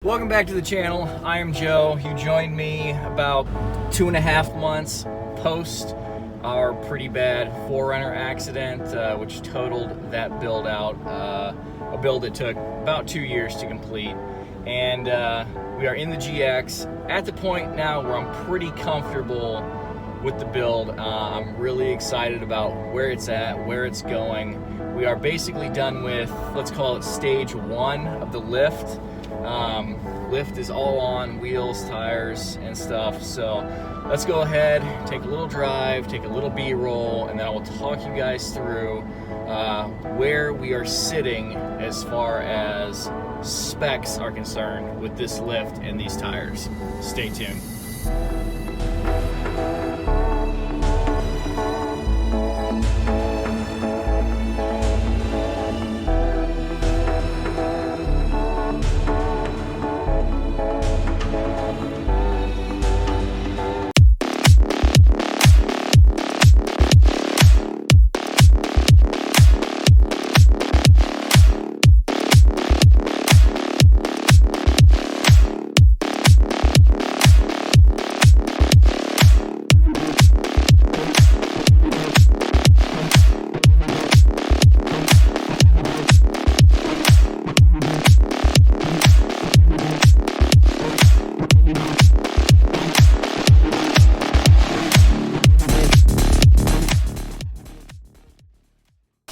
Welcome back to the channel. I am Joe. You joined me about 2.5 months post our pretty bad 4Runner accident, which totaled that build out. A build that took about 2 years to complete. And we are in the GX at the point now where I'm pretty comfortable with the build. I'm really excited about where it's at, where it's going. We are basically done with, let's call it stage 1 of the lift. Lift is all on, wheels, tires, and stuff. So let's go ahead, take a little drive, take a little B-roll, and then I will talk you guys through where we are sitting as far as specs are concerned with this lift and these tires. Stay tuned.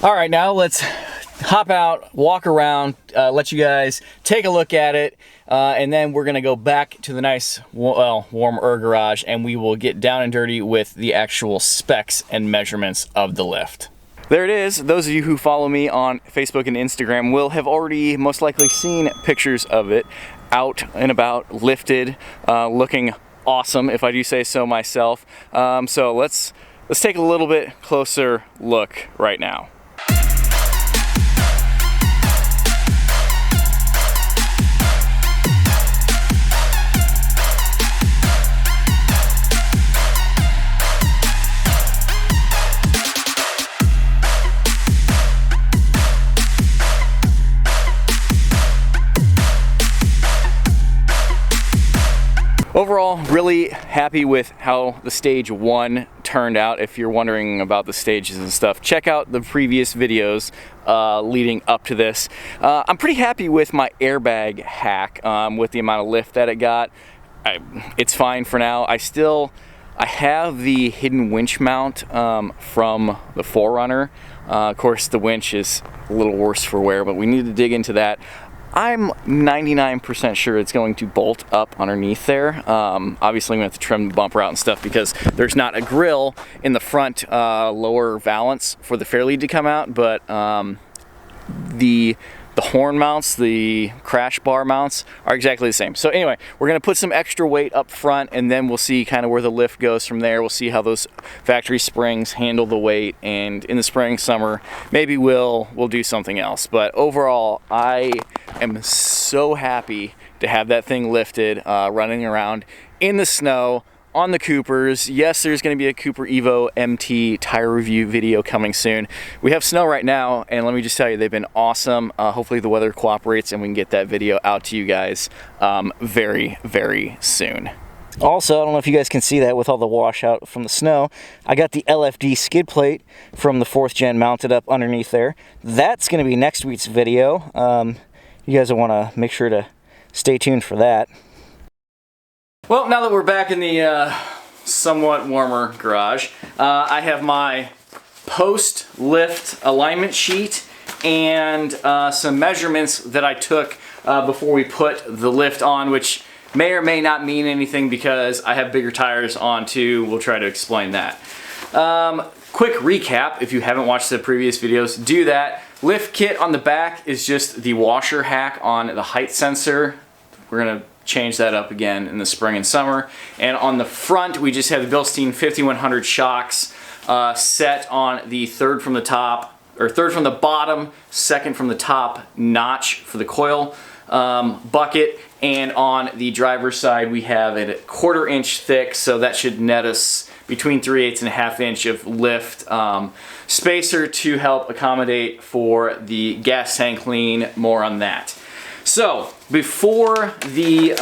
All right, now let's hop out, walk around, let you guys take a look at it, and then we're gonna go back to the nice, well, warmer garage, and we will get down and dirty with the actual specs and measurements of the lift. There it is. Those of you who follow me on Facebook and Instagram will have already most likely seen pictures of it out and about, lifted, looking awesome, if I do say so myself. So let's take a little bit closer look right now. Overall, really happy with how the stage 1 turned out. If you're wondering about the stages and stuff, check out the previous videos leading up to this. I'm pretty happy with my airbag hack with the amount of lift that it got. It's fine for now. I have the hidden winch mount from the 4Runner. Of course, the winch is a little worse for wear, but we need to dig into that. I'm 99% sure it's going to bolt up underneath there. Obviously, we have to trim the bumper out and stuff because there's not a grill in the front lower valance for the fairlead to come out, but the horn mounts, the crash bar mounts are exactly the same. So anyway, we're gonna put some extra weight up front, and then we'll see kind of where the lift goes from there. We'll see how those factory springs handle the weight, and in the spring, summer, maybe we'll do something else. But overall, I am so happy to have that thing lifted, running around in the snow on the Coopers. Yes, there's going to be a Cooper Evo MT tire review video coming soon. We have snow right now, and let me just tell you, they've been awesome. Hopefully the weather cooperates and we can get that video out to you guys very, very soon. Also, I don't know if you guys can see that with all the washout from the snow, I got the LFD skid plate from the 4th gen mounted up underneath there. That's going to be next week's video. You guys will want to make sure to stay tuned for that. Well, now that we're back in the somewhat warmer garage, I have my post-lift alignment sheet and some measurements that I took before we put the lift on, which may or may not mean anything because I have bigger tires on too. We'll try to explain that. Quick recap, if you haven't watched the previous videos, do that. Lift kit on the back is just the washer hack on the height sensor. We're gonna change that up again in the spring and summer. And on the front, we just have the Bilstein 5100 shocks set on the third from the top, or third from the bottom, second from the top notch for the coil bucket. And on the driver's side, we have it 1/4 inch thick, so that should net us between 3/8 and 1/2 inch of lift spacer to help accommodate for the gas tank lean. More on that. So before the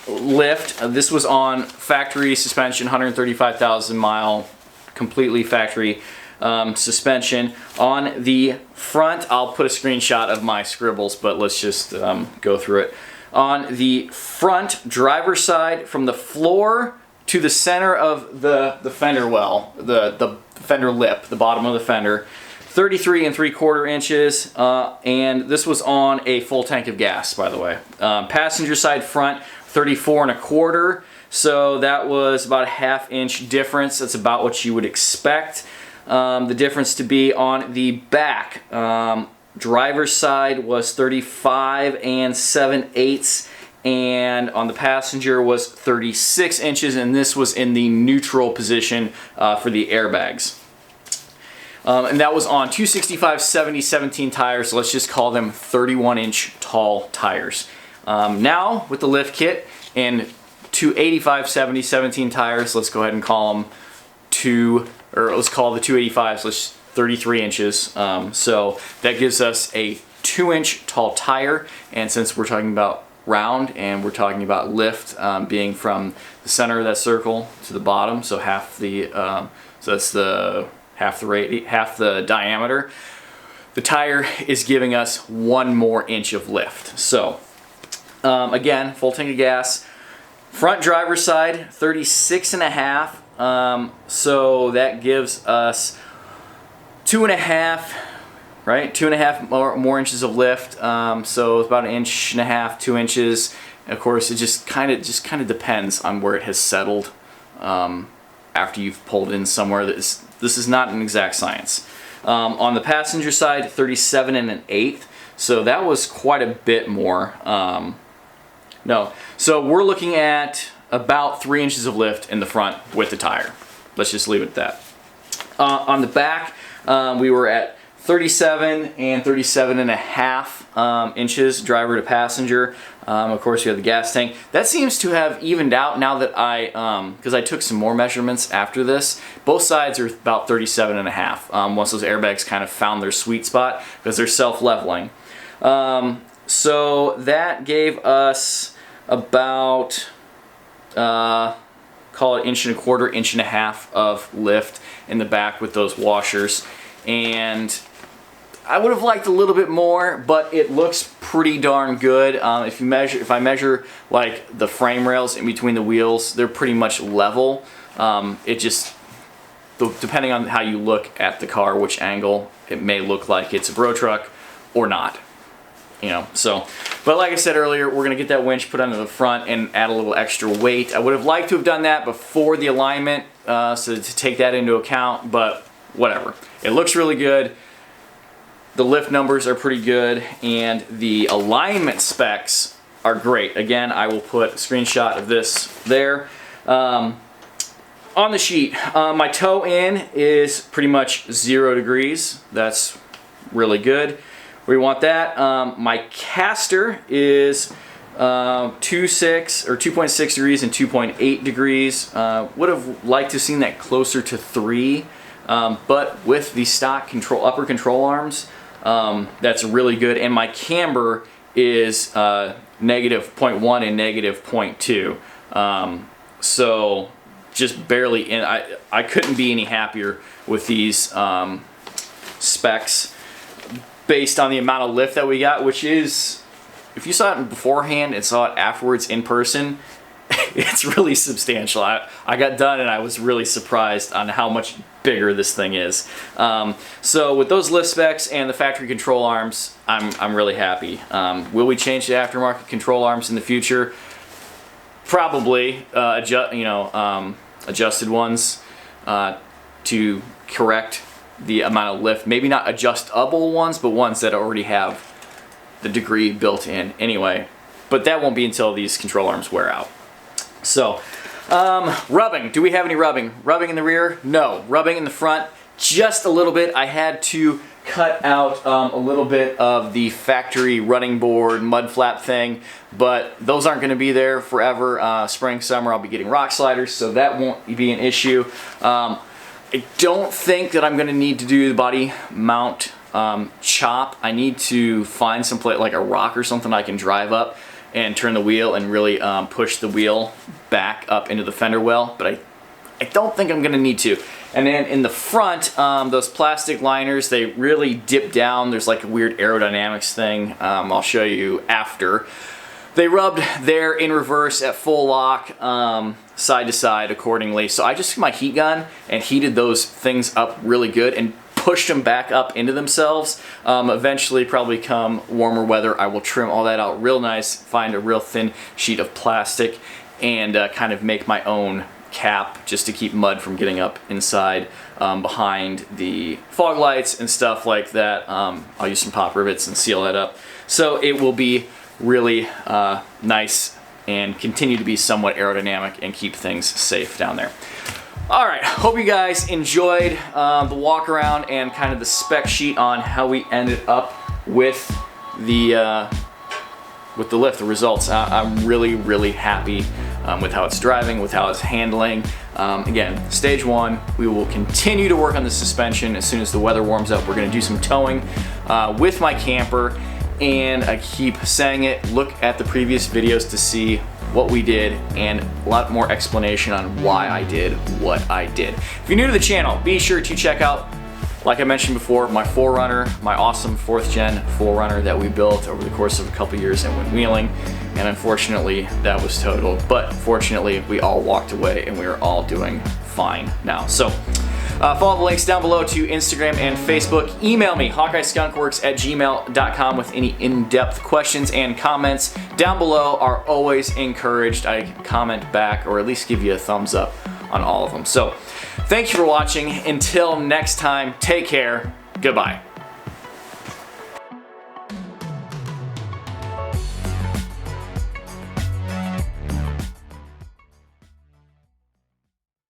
lift, this was on factory suspension, 135,000 mile, completely factory suspension. On the front, I'll put a screenshot of my scribbles, but let's just go through it. On the front driver's side, from the floor to the center of the fender well, the fender lip, the bottom of the fender, 33 3/4 inches, and this was on a full tank of gas, by the way. Passenger side front, 34 1/4, so that was about a 1/2 inch difference. That's about what you would expect. The difference to be on the back. Driver's side was 35 7/8, and on the passenger was 36 inches, and this was in the neutral position for the airbags. And that was on 265/70 17 tires, so let's just call them 31-inch tall tires. Now, with the lift kit and 285/70 17 tires, let's go ahead and call them let's call the 285s, let's 33 inches. So that gives us a 2-inch tall tire, and since we're talking about round and we're talking about lift being from the center of that circle to the bottom, so half the so that's half the diameter, the tire is giving us 1 more inch of lift. So again, full tank of gas. Front driver's side, 36 1/2. So that gives us 2.5, right? 2.5 more inches of lift. So it's about 1.5 inches, 2 inches. And of course, it just kind of depends on where it has settled after you've pulled in somewhere. This is not an exact science. On the passenger side, 37 1/8. So that was quite a bit more. No, so we're looking at about 3 inches of lift in the front with the tire. Let's just leave it at that. On the back, we were at 37 and 37 1/2 inches, driver to passenger. Of course, we have the gas tank. That seems to have evened out now that because I took some more measurements after this. Both sides are about 37 1/2 once those airbags kind of found their sweet spot, because they're self-leveling. So that gave us about call it 1.25 inches, 1.5 of lift in the back with those washers. And I would have liked a little bit more, but it looks pretty darn good. If I measure like the frame rails in between the wheels, they're pretty much level. It just, depending on how you look at the car, which angle, it may look like it's a bro truck or not. You know, so, but like I said earlier, we're gonna get that winch put under the front and add a little extra weight. I would have liked to have done that before the alignment, so to take that into account, but whatever. It looks really good. The lift numbers are pretty good, and the alignment specs are great. Again, I will put a screenshot of this there. On the sheet, my toe in is pretty much 0 degrees. That's really good. We want that. My caster is 2.6 degrees and 2.8 degrees. Would have liked to have seen that closer to 3, but with the stock upper control arms, that's really good. And my camber is -0.1 and -0.2. So just barely in. I couldn't be any happier with these specs, based on the amount of lift that we got, which is, if you saw it beforehand and saw it afterwards in person, it's really substantial. I got done and I was really surprised on how much bigger this thing is. So with those lift specs and the factory control arms, I'm really happy. Will we change the aftermarket control arms in the future? Probably, adjusted ones to correct the amount of lift. Maybe not adjustable ones, but ones that already have the degree built in anyway. But that won't be until these control arms wear out. So, rubbing. Do we have any rubbing? Rubbing in the rear? No. Rubbing in the front? Just a little bit. I had to cut out a little bit of the factory running board mud flap thing, but those aren't going to be there forever. Spring, summer, I'll be getting rock sliders, so that won't be an issue. I don't think that I'm going to need to do the body mount chop. I need to find some place like a rock or something I can drive up and turn the wheel and really push the wheel back up into the fender well, but I don't think I'm gonna need to. And then in the front, those plastic liners, they really dip down. There's like a weird aerodynamics thing. I'll show you after. They rubbed there in reverse at full lock, side to side accordingly. So I just took my heat gun and heated those things up really good and pushed them back up into themselves. Eventually, probably come warmer weather, I will trim all that out real nice, find a real thin sheet of plastic, and kind of make my own cap just to keep mud from getting up inside behind the fog lights and stuff like that. I'll use some pop rivets and seal that up. So it will be really nice and continue to be somewhat aerodynamic and keep things safe down there. Alright, hope you guys enjoyed the walk around and kind of the spec sheet on how we ended up with the lift, the results. I'm really happy with how it's driving, with how it's handling. Again, stage one, we will continue to work on the suspension. As soon as the weather warms up, we're gonna do some towing with my camper. And I keep saying it, look at the previous videos to see what we did and a lot more explanation on why I did what I did. If you're new to the channel, be sure to check out, like I mentioned before, my 4Runner, my awesome 4th gen 4Runner that we built over the course of a couple years and went wheeling. And unfortunately, that was totaled. But fortunately, we all walked away and we are all doing fine now. So follow the links down below to Instagram and Facebook. Email me, hawkeyeskunkworks@gmail.com with any in-depth questions, and comments down below are always encouraged. I comment back or at least give you a thumbs up on all of them. So thank you for watching. Until next time, take care. Goodbye.